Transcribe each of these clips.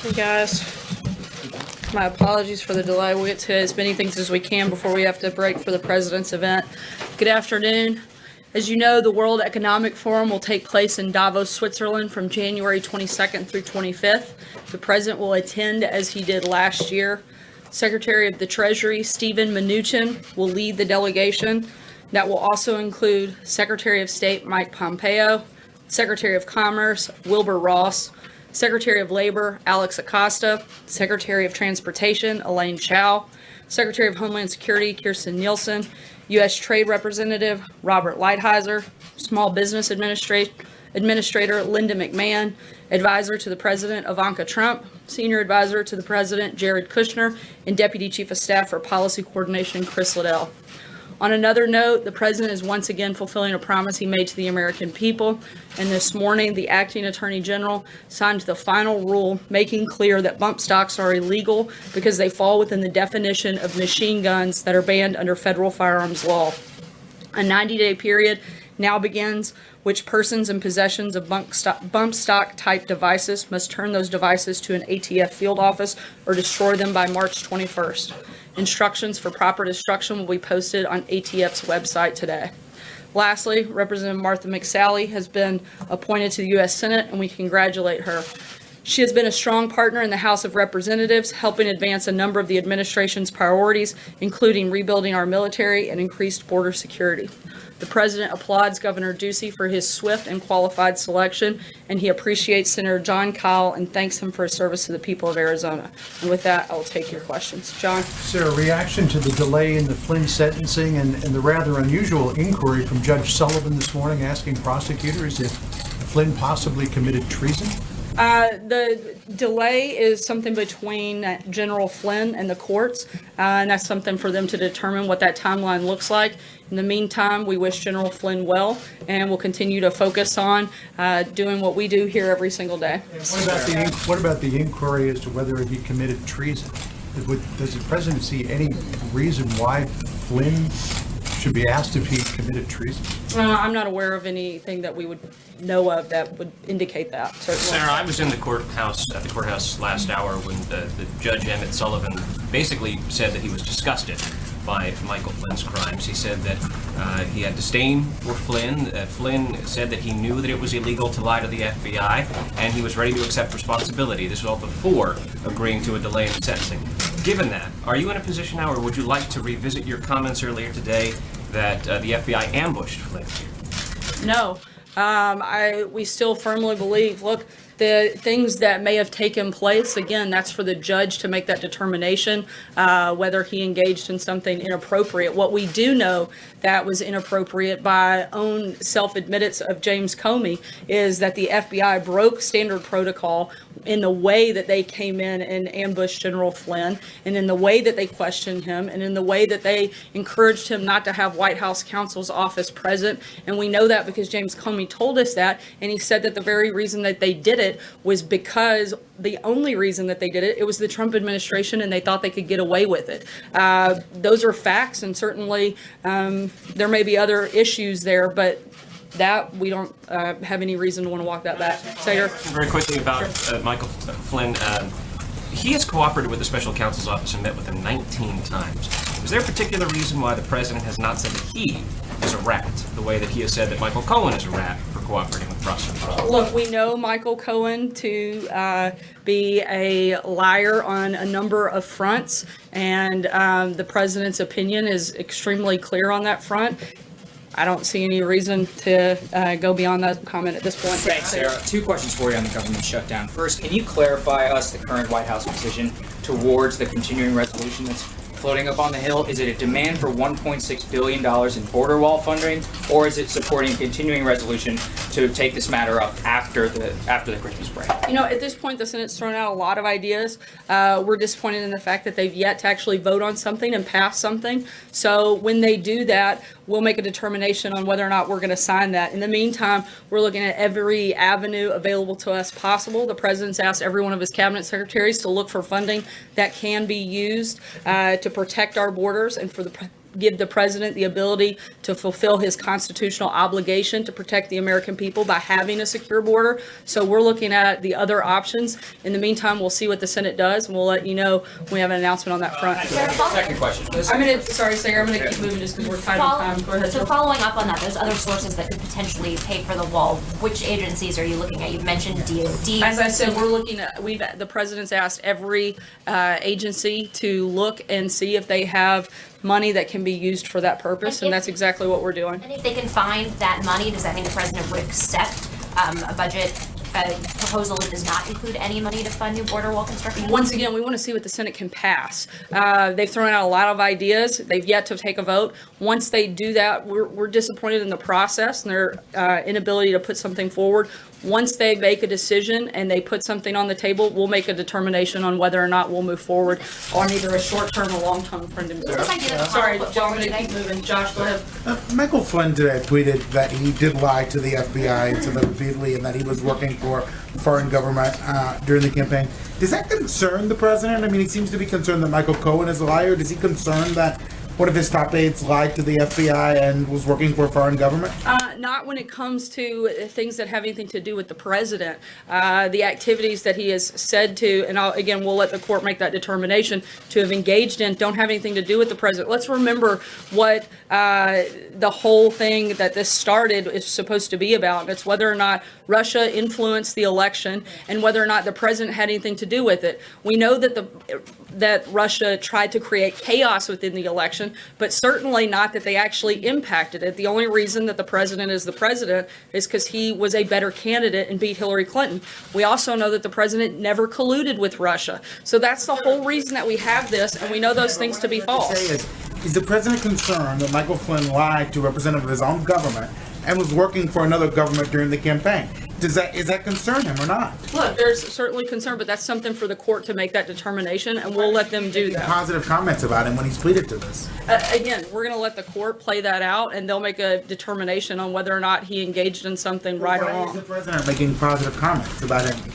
Hey guys, my apologies for the delay. We'll get to as many things as we can before we have to break for the president's event. Good afternoon. As you know, the World Economic Forum will take place in Davos, Switzerland from January 22nd through 25th. The president will attend as he did last year. Secretary of the Treasury, Steven Mnuchin, will lead the delegation. That will also include Secretary of State Mike Pompeo, Secretary of Commerce Wilbur Ross, Secretary of Labor Alex Acosta, Secretary of Transportation Elaine Chao, Secretary of Homeland Security Kirstjen Nielsen, U.S. Trade Representative Robert Lighthizer, Small Business Administrator Linda McMahon, Advisor to the President Ivanka Trump, Senior Advisor to the President Jared Kushner, and Deputy Chief of Staff for Policy Coordination Chris Liddell. On another note, the president is once again fulfilling a promise he made to the American people, and this morning the acting attorney general signed the final rule making clear that bump stocks are illegal because they fall within the definition of machine guns that are banned under federal firearms law. A 90-day period now begins, which persons in possession of bump stock type devices must turn those devices to an ATF field office or destroy them by March 21st. Instructions for proper destruction will be posted on ATF's website today. Lastly, Representative Martha McSally has been appointed to the U.S. Senate, and we congratulate her. She has been a strong partner in the House of Representatives, helping advance a number of the administration's priorities, including rebuilding our military and increased border security. The president applauds Governor Ducey for his swift and qualified selection, and he appreciates Senator Jon Kyl and thanks him for his service to the people of Arizona. And with that, I will take your questions. John? Sir, a reaction to the delay in the Flynn sentencing and the rather unusual inquiry from Judge Sullivan this morning asking prosecutors if Flynn possibly committed treason? The delay is something between General Flynn and the courts, and that's something for them to determine what that timeline looks like. In the meantime, we wish General Flynn well, and we'll continue to focus on doing what we do here every single day. What about the inquiry as to whether he committed treason? Does the president see any reason why Flynn should be asked if he committed treason? I'm not aware of anything that we would know of that would indicate that, certainly. Sarah, I was in the courthouse last hour when the Judge Emmett Sullivan basically said that he was disgusted by Michael Flynn's crimes. He said that he had disdain for Flynn. Flynn said that he knew that it was illegal to lie to the FBI, and he was ready to accept responsibility. This was all before agreeing to a delay in sentencing. Given that, are you in a position now, or would you like to revisit your comments earlier today that the FBI ambushed Flynn? No. We still firmly believe, look, the things that may have taken place, again, that's for the judge to make that determination, whether he engaged in something inappropriate. What we do know that was inappropriate by own self-admittance of James Comey is that the FBI broke standard protocol in the way that they came in and ambushed General Flynn, and in the way that they questioned him, and in the way that they encouraged him not to have White House counsel's office present. And we know that because James Comey told us that, and he said that the very reason that they did it was because the only reason that they did it, it was the Trump administration, and they thought they could get away with it. Those are facts, and certainly there may be other issues there, but that we don't have any reason to want to walk that back. Sager? Very quickly about Michael Flynn. He has cooperated with the special counsel's office and met with him 19 times. Is there a particular reason why the president has not said that he is a rat, the way that he has said that Michael Cohen is a rat for cooperating with prosecutors? Look, we know Michael Cohen to be a liar on a number of fronts, and the president's opinion is extremely clear on that front. I don't see any reason to go beyond that comment at this point. Thanks, Sarah. Two questions for you on the government shutdown. First, can you clarify us the current White House position towards the continuing resolution that's floating up on the Hill? Is it a demand for $1.6 billion in border wall funding, or is it supporting a continuing resolution to take this matter up after the Christmas break? You know, at this point, the Senate's thrown out a lot of ideas. We're disappointed in the fact that they've yet to actually vote on something and pass something. So when they do that, we'll make a determination on whether or not we're going to sign that. In the meantime, we're looking at every avenue available to us possible. The president's asked every one of his cabinet secretaries to look for funding that can be used to protect our borders and for the give the president the ability to fulfill his constitutional obligation to protect the American people by having a secure border. So we're looking at the other options. In the meantime, we'll see what the Senate does, and we'll let you know when we have an announcement on that front. Second question. Sorry, Sarah, I'm gonna keep moving just because we're tight on time. Go ahead, So Jill. following up on that, those other sources that could potentially pay for the wall, which agencies are you looking at? You've mentioned DOD. As I said, we're looking at, the president's asked every agency to look and see if they have money that can be used for that purpose, and that's exactly what we're doing. And if they can find that money, does that mean the president would accept a budget proposal that does not include any money to fund new border wall construction? Once again, we want to see what the Senate can pass. They've thrown out a lot of ideas. They've yet to take a vote. Once they do that, we're disappointed in the process and their inability to put something forward. Once they make a decision and they put something on the table, we'll make a determination on whether or not we'll move forward on either a short-term or long-term friend. This idea that the Sorry, House put Joe, I'm forward gonna keep today- moving. Josh, go ahead. Michael Flynn today tweeted that he did lie to the FBI and to them repeatedly, and that he was working for foreign government during the campaign. Does that concern the president? I mean, he seems to be concerned that Michael Cohen is a liar. Is he concerned that one of his top aides lied to the FBI and was working for a foreign government? Not when it comes to things that have anything to do with the president. The activities that he has said to, and again, we'll let the court make that determination, to have engaged in don't have anything to do with the president. Let's remember what the whole thing that this started is supposed to be about. And it's whether or not Russia influenced the election and whether or not the president had anything to do with it. We know that Russia tried to create chaos within the election, but certainly not that they actually impacted it. The only reason that the president is the president is because he was a better candidate and beat Hillary Clinton. We also know that the president never colluded with Russia. So that's the whole reason that we have this, and we know those things to be false. Is the president concerned that Michael Flynn lied to a representative of his own government and was working for another government during the campaign? Is that concern him or not? Look, there's certainly concern, but that's something for the court to make that determination, and we'll let them do that. Positive comments about him when he's pleaded to this. Again, we're going to let the court play that out, and they'll make a determination on whether or not he engaged in something right or Why is the wrong. president making positive comments about him,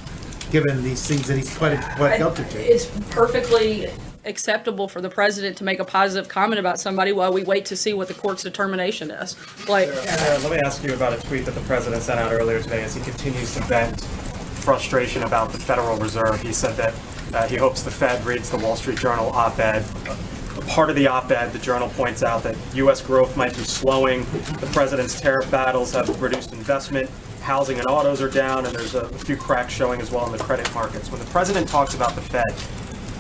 given these things that he's pled guilty to? It's perfectly acceptable for the president to make a positive comment about somebody while we wait to see what the court's determination is. Like, Sarah, let me ask you about a tweet that the president sent out earlier today as he continues to vent frustration about the Federal Reserve. He said that he hopes the Fed reads the Wall Street Journal op-ed. Part of the op-ed, the Journal points out that U.S. growth might be slowing. The president's tariff battles have reduced investment. Housing and autos are down, and there's a few cracks showing as well in the credit markets. When the president talks about the Fed,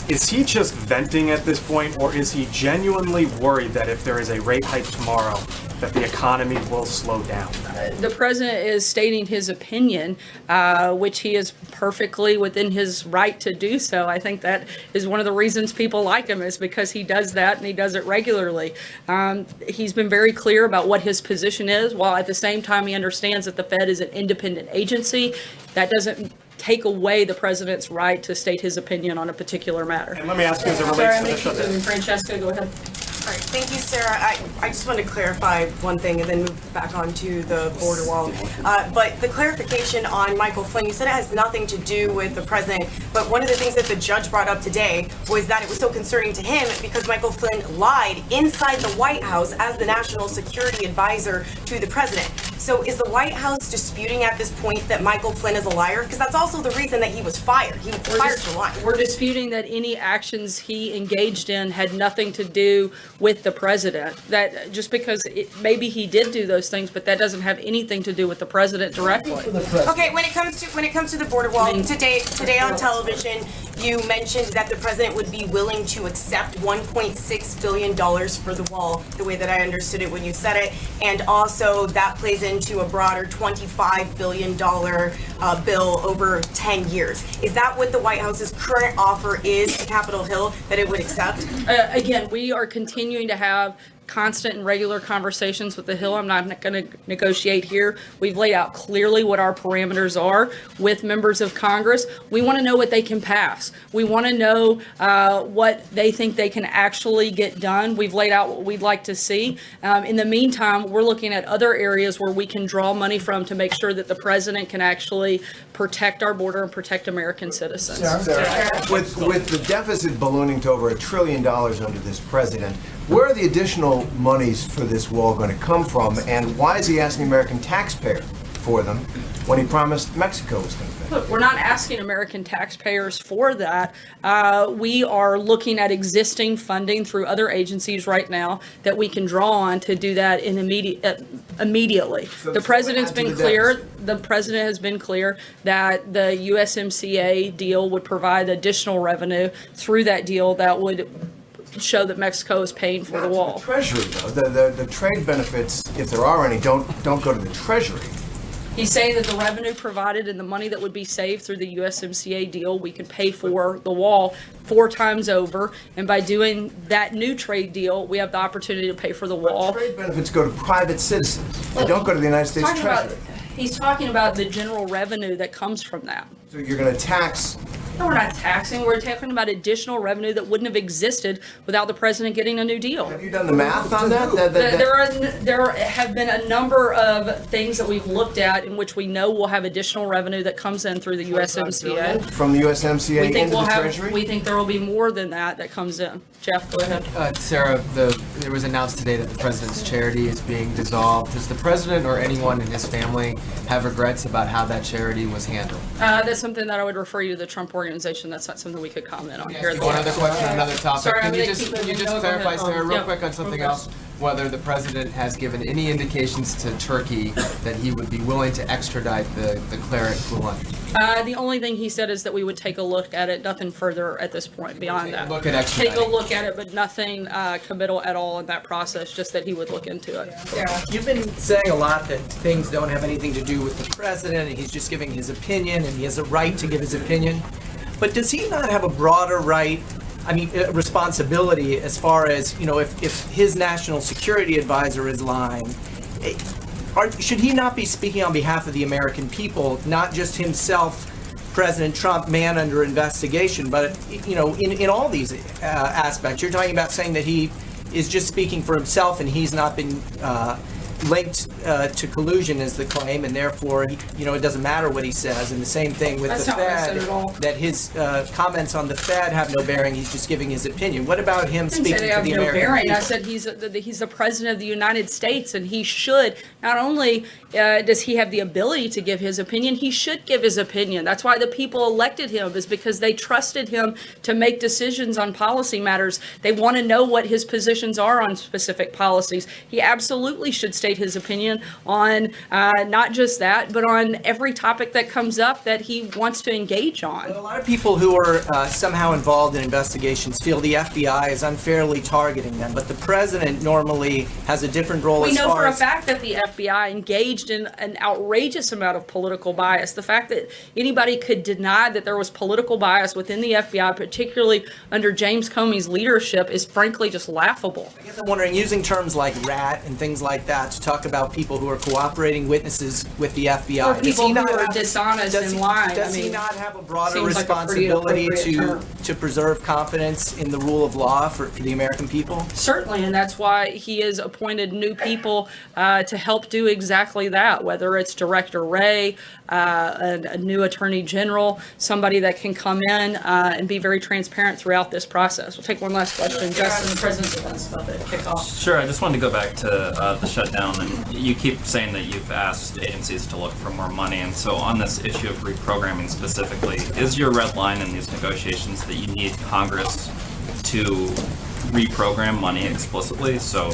is he just venting at this point, or is he genuinely worried that if there is a rate hike tomorrow, that the economy will slow down? the president is stating his opinion, which he is perfectly within his right to do so. I think that is one of the reasons people like him, is because he does that and he does it regularly. He's been very clear about what his position is, while at the same time he understands that the Fed is an independent agency. That doesn't take away the president's right to state his opinion on a particular matter. And let me ask you as it Sorry, relates I'm to going the to keep shutdown. moving. Francesca, go ahead. All right, thank you, Sarah. I just want to clarify one thing and then move back onto the border wall. But the clarification on Michael Flynn, you said it has nothing to do with the president, but one of the things that the judge brought up today was that it was so concerning to him because Michael Flynn lied inside the White House as the national security advisor to the president. So is the White House disputing at this point that Michael Flynn is a liar? Because that's also the reason that he was fired. He was fired for lying. We're disputing that any actions he engaged in had nothing to do with the president. That just because maybe he did do those things, but that doesn't have anything to do with the president directly. Okay, when it comes to the border wall, today on television, you mentioned that the president would be willing to accept $1.6 billion for the wall, the way that I understood it when you said it, and also that plays into a broader $25 billion bill over 10 years. Is that what the White House's current offer is to Capitol Hill, that it would accept? Again, we are continuing to have constant and regular conversations with the Hill. I'm not going to negotiate here. We've laid out clearly what our parameters are with members of Congress. We want to know what they can pass. We want to know what they think they can actually get done. We've laid out what we'd like to see. In the meantime, we're looking at other areas where we can draw money from to make sure that the president can actually protect our border and protect American citizens. With the deficit ballooning to over $1 trillion under this president, where are the additional additional monies for this wall going to come from? And why is he asking the American taxpayer for them when he promised Mexico was going to pay? Look, we're not asking American taxpayers for that. We are looking at existing funding through other agencies right now that we can draw on to do that in immediately. The president's add to been the clear, deficit. the president has been clear that the USMCA deal would provide additional revenue through that deal that would show that Mexico is paying for the wall. Treasury, though, the trade benefits, if there are any, don't go to the Treasury. He's saying that the revenue provided and the money that would be saved through the USMCA deal, we could pay for the wall 4 times over. And by doing that new trade deal, we have the opportunity to pay for the wall. Trade benefits go to private citizens. They don't go to the United States Treasury. He's talking about the general revenue that comes from that. So you're going to tax. No, we're not taxing. We're talking about additional revenue that wouldn't have existed without the president getting a new deal. Have you done the math on that? There have been a number of things that we've looked at in which we know we'll have additional revenue that comes in through the USMCA. From the USMCA We think into we'll the have, Treasury? we think there will be more than that comes in. Jeff, go ahead. Sarah, there was announced today that the president's charity is being dissolved. Does the president or anyone in his family have regrets about how that charity was handled? That's something that I would refer you to the Trump Organization. That's not something we could comment on here. One other question, another topic. Sorry, I'm Can you gonna keep just moving. No, go clarify, ahead. Sarah, real Yeah. quick on something Okay. else? Whether the president has given any indications to Turkey that he would be willing to extradite the cleric Gulen? The only thing he said is that we would take a look at it, nothing further at this point beyond that. Look at Take a extraditing. look at it, but nothing committal at all in that process, just that he would look into it. You've been saying a lot that things don't have anything to do with the president, and he's just giving his opinion, and he has a right to give his opinion. But does he not have a broader right, responsibility as far as, if his national security advisor is lying, should he not be speaking on behalf of the American people, not just himself, President Trump, man under investigation, but, in all these aspects? You're talking about saying that he is just speaking for himself and he's not been linked to collusion is the claim, and therefore, it doesn't matter what he says. And the same thing with That's the not what I said Fed, at all. that his comments on the Fed have no bearing. He's just giving his opinion. What about him I didn't say speaking they for have the no American bearing. people? I said he's the president of the United States, and he should, not only does he have the ability to give his opinion, he should give his opinion. That's why the people elected him, is because they trusted him to make decisions on policy matters. They want to know what his positions are on specific policies. He absolutely should state his opinion on not just that, but on every topic that comes up that he wants to engage on. A lot of people who are somehow involved in investigations feel the FBI is unfairly targeting them, but the president normally has a different role We as know far for a as... fact that the FBI engaged in an outrageous amount of political bias. The fact that anybody could deny that there was political bias within the FBI, particularly under James Comey's leadership, is frankly just laughable. I guess I'm wondering, using terms like rat and things like that to talk about people who are cooperating witnesses with the FBI. Or Does people he not who are have- dishonest does and he- lying. Does I he mean, not have a broader seems like a pretty responsibility appropriate term. to preserve confidence in the rule of law for the American people? Certainly, and that's why he has appointed new people to help do exactly that, whether it's Director Wray, a new Attorney General, somebody that can come in and be very transparent throughout this process. We'll take one last question. Justin, the President's events about to kick off. Sure, I just wanted to go back to the shutdown, and you keep saying that you've asked agencies to look for more money, and so on this issue of reprogramming specifically, is your red line in these negotiations that you need Congress to reprogram money explicitly? So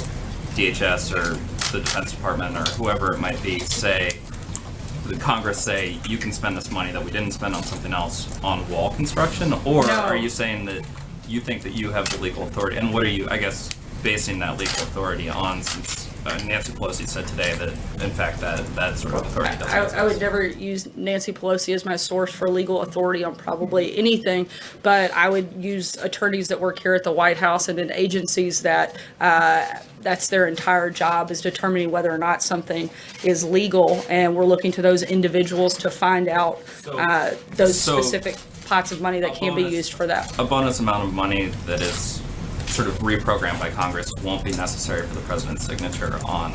DHS or the Defense Department or whoever it might be the Congress say, you can spend this money that we didn't spend on something else on wall construction? Or No. are you saying that you think that you have the legal authority? And what are you, I guess, basing that legal authority on, since Nancy Pelosi said today that, in fact, that sort of authority doesn't exist? I would never use Nancy Pelosi as my source for legal authority on probably anything, but I would use attorneys that work here at the White House and in agencies that that's their entire job, is determining whether or not something is legal, and we're looking to those individuals to find out those So- specific pots of money that can be used for that. A bonus amount of money that is sort of reprogrammed by Congress won't be necessary for the president's signature on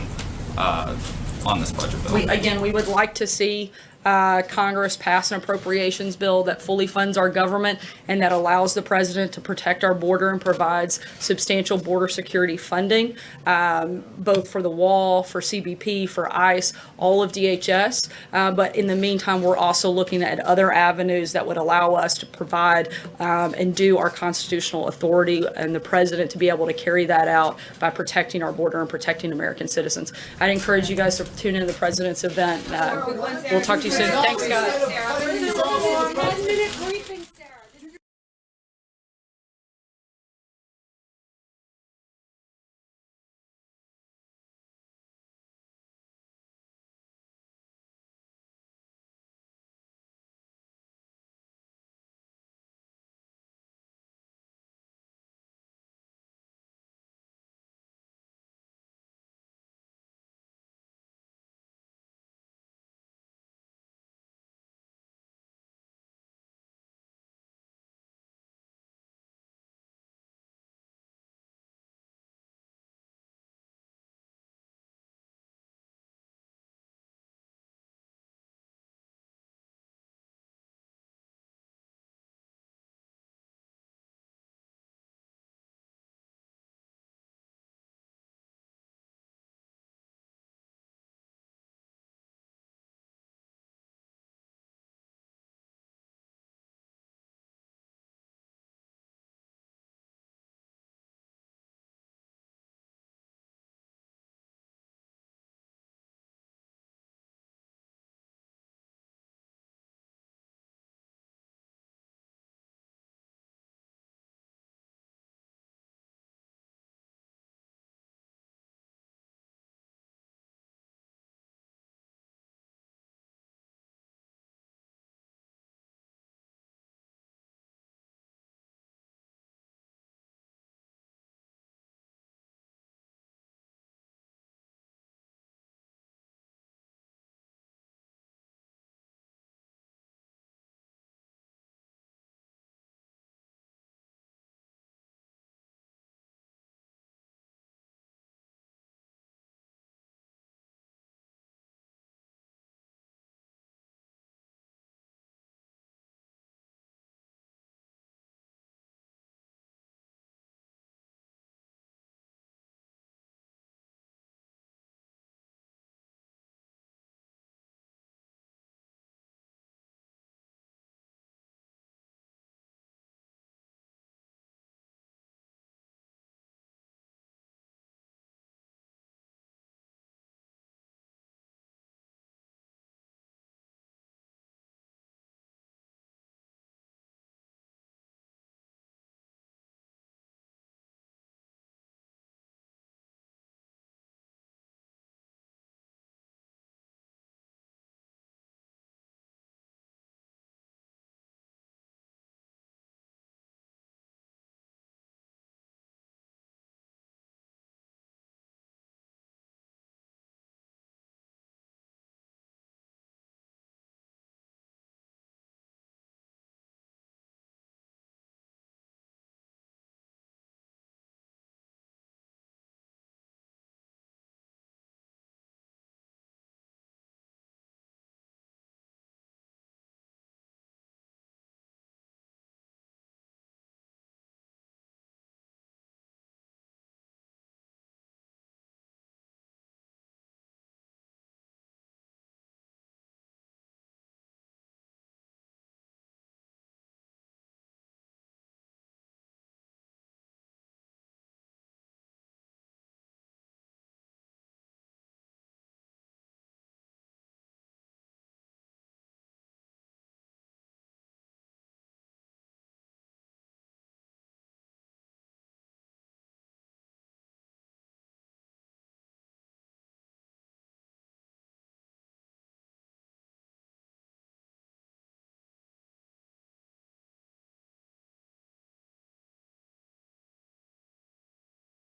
this budget bill. We would like to see Congress pass an appropriations bill that fully funds our government and that allows the president to protect our border and provides substantial border security funding, both for the wall, for CBP, for ICE, all of DHS. But in the meantime, we're also looking at other avenues that would allow us to provide and do our constitutional authority and the president to be able to carry that out by protecting our border and protecting American citizens. I'd encourage you guys to tune in to the president's event. We'll talk to you soon. Thanks, guys.